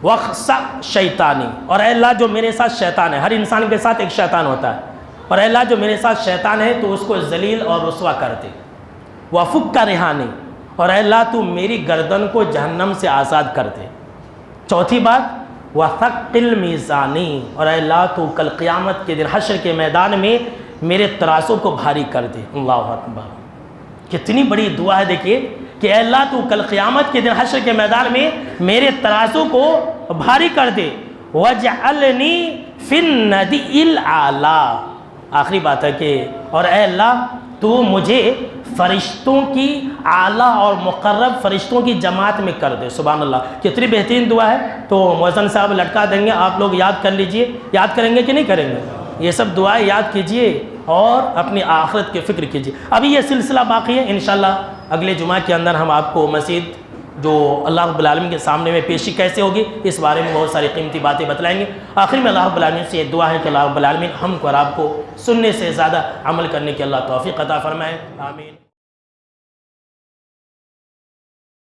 وخسع شیطانی، اور اے اللہ جو میرے ساتھ شیطان ہے، ہر انسان کے ساتھ ایک شیطان ہوتا ہے، اور اے اللہ جو میرے ساتھ شیطان ہے تو اس کو ذلیل اور رسوا کر دے۔ وفک رہانی، اور اے اللہ تو میری گردن کو جہنم سے آزاد کر دے۔ چوتھی بات، وثقل میزانی، اور اے اللہ تو کل قیامت کے دن حشر کے میدان میں میرے ترازو کو بھاری کر دے۔ اللہ اکبر، کتنی بڑی دعا ہے، دیکھیے کہ اے اللہ تو کل قیامت کے دن حشر کے میدان میں میرے ترازو کو بھاری کر دے۔ وَاجْعَلْنِي فِي النَّدِئِ الْأَعْلَىٰ، آخری بات ہے کہ اور اے اللہ تو مجھے فرشتوں کی اعلیٰ اور مقرب فرشتوں کی جماعت میں کر دے۔ سبحان اللہ، کتنی بہترین دعا ہے۔ تو مؤذن صاحب لٹکا دیں گے، آپ لوگ یاد کر لیجئے، یاد کریں گے کہ نہیں کریں گے؟ یہ سب دعائیں یاد کیجئے اور اپنی آخرت کی فکر کیجئے۔ ابھی یہ سلسلہ باقی ہے، انشاءاللہ اگلے جمعہ کے اندر ہم آپ کو مزید جو اللہ رب العالمین کے سامنے میں پیشی کیسے ہوگی اس بارے میں بہت ساری قیمتی باتیں بتلائیں گے۔ آخر میں اللہ رب العالمین سے یہ دعا ہے کہ اللہ رب العالمین ہم کو اور آپ کو سننے سے زیادہ عمل کرنے کی اللہ توفیق عطا فرمائے، آمین۔